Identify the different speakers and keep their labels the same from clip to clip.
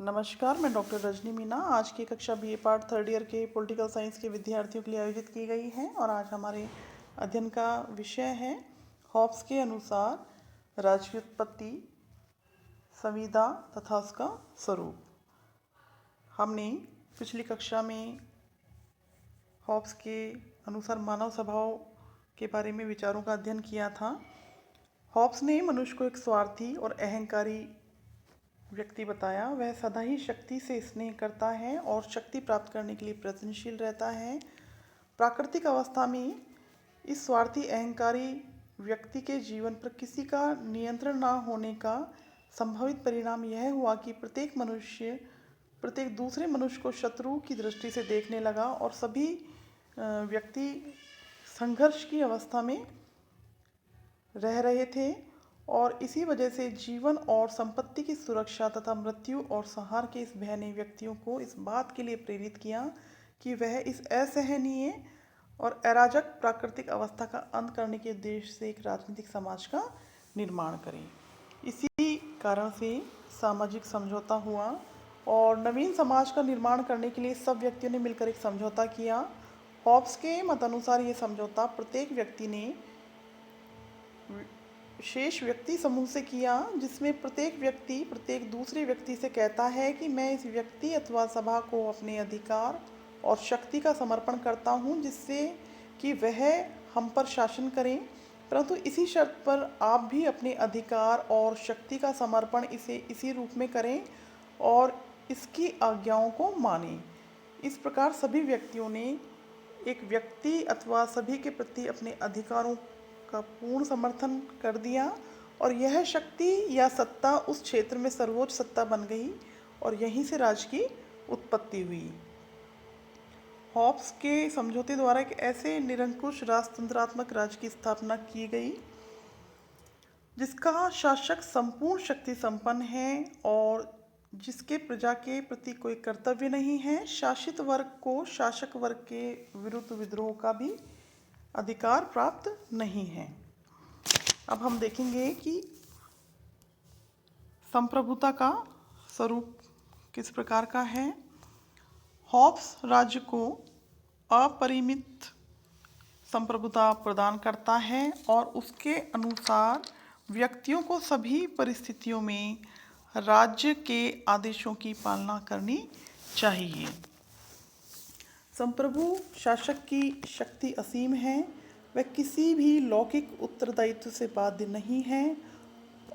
Speaker 1: नमस्कार, मैं डॉक्टर रजनी मीना आज की कक्षा बीए पार्ट थर्ड ईयर के पॉलिटिकल साइंस के विद्यार्थियों के लिए आयोजित की गई है और आज हमारे अध्ययन का विषय है हॉब्स के अनुसार राज्य की उत्पत्ति, संविदा तथा उसका स्वरूप। हमने पिछली कक्षा में हॉब्स के अनुसार मानव स्वभाव के बारे में विचारों का अध्ययन किया था। हॉब्स ने मनुष्य को एक स्वार्थी और अहंकारी व्यक्ति बताया। वह सदा ही शक्ति से स्नेह करता है और शक्ति प्राप्त करने के लिए प्रयत्नशील रहता है। प्राकृतिक अवस्था में इस स्वार्थी अहंकारी व्यक्ति के जीवन पर किसी का नियंत्रण न होने का संभावित परिणाम यह हुआ कि प्रत्येक दूसरे मनुष्य को शत्रु की दृष्टि से देखने लगा और सभी व्यक्ति संघर्ष की अवस्था में रह रहे थे और इसी वजह से जीवन और संपत्ति की सुरक्षा तथा मृत्यु और संहार के इस भय ने व्यक्तियों को इस बात के लिए प्रेरित किया कि वह इस असहनीय और अराजक प्राकृतिक अवस्था का अंत करने के उद्देश्य से एक राजनीतिक समाज का निर्माण करें। इसी कारण से सामाजिक समझौता हुआ और नवीन समाज का निर्माण करने के लिए सब व्यक्तियों ने मिलकर एक समझौता किया। हॉब्स के मत अनुसार ये समझौता प्रत्येक व्यक्ति ने शेष व्यक्ति समूह से किया, जिसमें प्रत्येक व्यक्ति प्रत्येक दूसरे व्यक्ति से कहता है कि मैं इस व्यक्ति अथवा सभा को अपने अधिकार और शक्ति का समर्पण करता हूं, जिससे कि वह हम पर शासन करें, परंतु इसी शर्त पर आप भी अपने अधिकार और शक्ति का समर्पण इसी रूप में करें और इसकी आज्ञाओं को मानें। इस प्रकार सभी व्यक्तियों ने एक व्यक्ति अथवा सभी के प्रति अपने अधिकारों का पूर्ण समर्थन कर दिया और यह शक्ति या सत्ता उस क्षेत्र में सर्वोच्च सत्ता बन गई और यहीं से राज्य की उत्पत्ति हुई। हॉब्स के समझौते द्वारा एक ऐसे निरंकुश राजतंत्रात्मक राज्य की स्थापना की गई जिसका शासक संपूर्ण शक्ति संपन्न है और जिसके प्रजा के प्रति कोई कर्तव्य नहीं है। शासित वर्ग को शासक वर्ग के विरुद्ध विद्रोह का भी अधिकार प्राप्त नहीं है। अब हम देखेंगे कि संप्रभुता का स्वरूप किस प्रकार का है। हॉब्स राज्य को अपरिमित संप्रभुता प्रदान करता है और उसके अनुसार व्यक्तियों को सभी परिस्थितियों में राज्य के आदेशों की पालना करनी चाहिए। संप्रभु शासक की शक्ति असीम है। वह किसी भी लौकिक उत्तरदायित्व से बाध्य नहीं है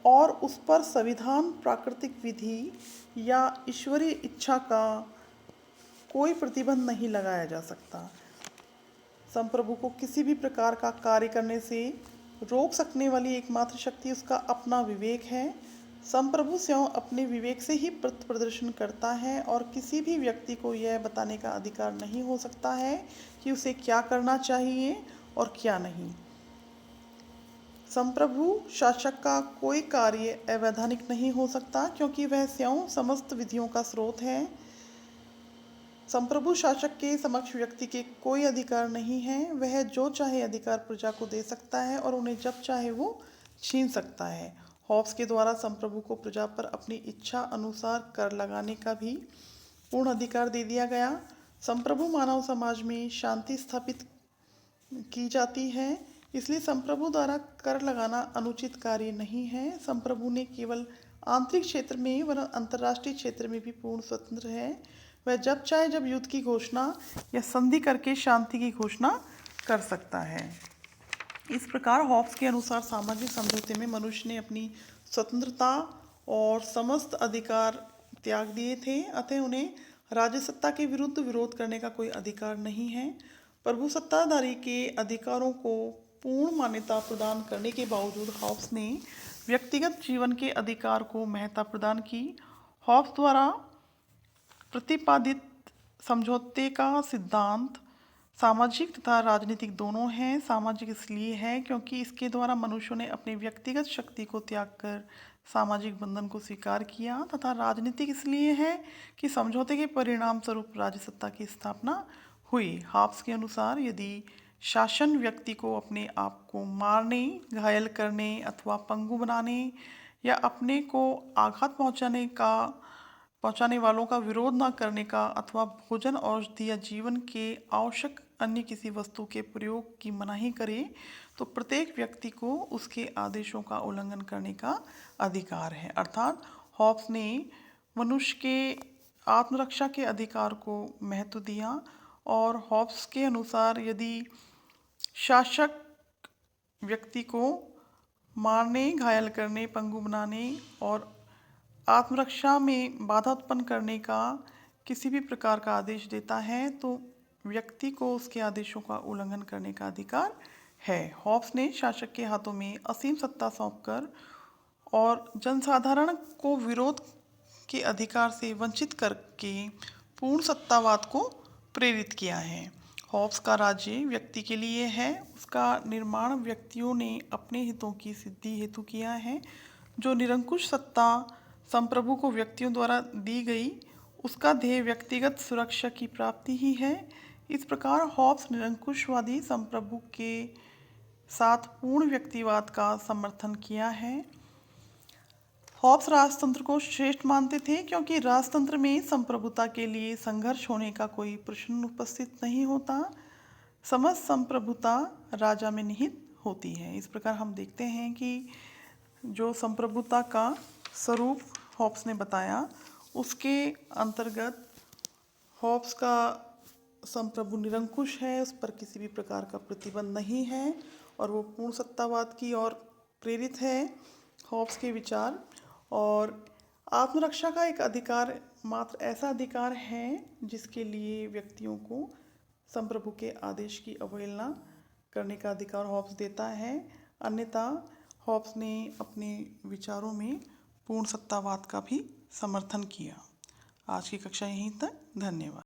Speaker 1: और उस पर संविधान, प्राकृतिक विधि या ईश्वरीय इच्छा का कोई प्रतिबंध नहीं लगाया जा सकता। संप्रभु को किसी भी प्रकार का कार्य करने से रोक सकने वाली एकमात्र शक्ति उसका अपना विवेक है। संप्रभु स्वयं अपने विवेक से ही पथ प्रदर्शन करता है और किसी भी व्यक्ति को यह बताने का अधिकार नहीं हो सकता है कि उसे क्या करना चाहिए और क्या नहीं। संप्रभु शासक का कोई कार्य अवैधानिक नहीं हो सकता क्योंकि वह स्वयं समस्त विधियों का स्रोत है। संप्रभु शासक के समक्ष व्यक्ति के कोई अधिकार नहीं है। वह जो चाहे अधिकार प्रजा को दे सकता है और उन्हें जब चाहे वो छीन सकता है। हॉब्स के द्वारा संप्रभु को प्रजा पर अपनी इच्छा अनुसार कर लगाने का भी पूर्ण अधिकार दे दिया गया। संप्रभु मानव समाज में शांति स्थापित की जाती है, इसलिए संप्रभु द्वारा कर लगाना अनुचित कार्य नहीं है। संप्रभु ने केवल आंतरिक क्षेत्र में वरन अंतर्राष्ट्रीय क्षेत्र में भी पूर्ण स्वतंत्र है। वह जब चाहे जब युद्ध की घोषणा या संधि करके शांति की घोषणा कर सकता है। इस प्रकार हॉब्स के अनुसार सामाजिक समझौते में मनुष्य ने अपनी स्वतंत्रता और समस्त अधिकार त्याग दिए थे, अतः उन्हें राज्य सत्ता के विरुद्ध विरोध करने का कोई अधिकार नहीं है। प्रभु सत्ताधारी के अधिकारों को पूर्ण मान्यता प्रदान करने के बावजूद हॉब्स ने व्यक्तिगत जीवन के अधिकार को महत्ता प्रदान की। हॉब्स द्वारा प्रतिपादित समझौते का सिद्धांत सामाजिक तथा राजनीतिक दोनों हैं। सामाजिक इसलिए है क्योंकि इसके द्वारा मनुष्यों ने अपनी व्यक्तिगत शक्ति को त्याग कर सामाजिक बंधन को स्वीकार किया, तथा राजनीतिक इसलिए है कि समझौते के परिणाम स्वरूप राज्य सत्ता की स्थापना हुई। हॉब्स के अनुसार यदि शासन व्यक्ति को अपने आप को मारने, घायल करने अथवा पंगु बनाने या अपने को आघात पहुंचाने का पहुंचाने वालों का विरोध न करने का अथवा भोजन, औषधि या जीवन के आवश्यक अन्य किसी वस्तु के प्रयोग की मनाही करे तो प्रत्येक व्यक्ति को उसके आदेशों का उल्लंघन करने का अधिकार है। अर्थात हॉब्स ने मनुष्य के आत्मरक्षा के अधिकार को महत्व दिया और हॉब्स के अनुसार यदि शासक व्यक्ति को मारने, घायल करने, पंगु बनाने और आत्मरक्षा में बाधा उत्पन्न करने का किसी भी प्रकार का आदेश देता है तो व्यक्ति को उसके आदेशों का उल्लंघन करने का अधिकार है। हॉब्स ने शासक के हाथों में असीम सत्ता सौंपकर और जनसाधारण को विरोध के अधिकार से वंचित करके पूर्ण सत्तावाद को प्रेरित किया है। हॉब्स का राज्य व्यक्ति के लिए है, उसका निर्माण व्यक्तियों ने अपने हितों की सिद्धि हेतु किया है। जो निरंकुश सत्ता संप्रभु को व्यक्तियों द्वारा दी गई, उसका ध्येय व्यक्तिगत सुरक्षा की प्राप्ति ही है। इस प्रकार हॉब्स निरंकुशवादी संप्रभु के साथ पूर्ण व्यक्तिवाद का समर्थन किया है। हॉब्स राजतंत्र को श्रेष्ठ मानते थे क्योंकि राजतंत्र में संप्रभुता के लिए संघर्ष होने का कोई प्रश्न उपस्थित नहीं होता। समस्त संप्रभुता राजा में निहित होती है। इस प्रकार हम देखते हैं कि जो संप्रभुता का स्वरूप हॉब्स ने बताया, उसके अंतर्गत हॉब्स का संप्रभु निरंकुश है, उस पर किसी भी प्रकार का प्रतिबंध नहीं है और वो पूर्ण सत्तावाद की ओर प्रेरित है। हॉब्स के विचार और आत्मरक्षा का एक अधिकार मात्र ऐसा अधिकार है जिसके लिए व्यक्तियों को संप्रभु के आदेश की अवहेलना करने का अधिकार हॉब्स देता है। अन्यथा हॉब्स ने अपने विचारों में पूर्ण सत्तावाद का भी समर्थन किया। आज की कक्षा यहीं तक। धन्यवाद।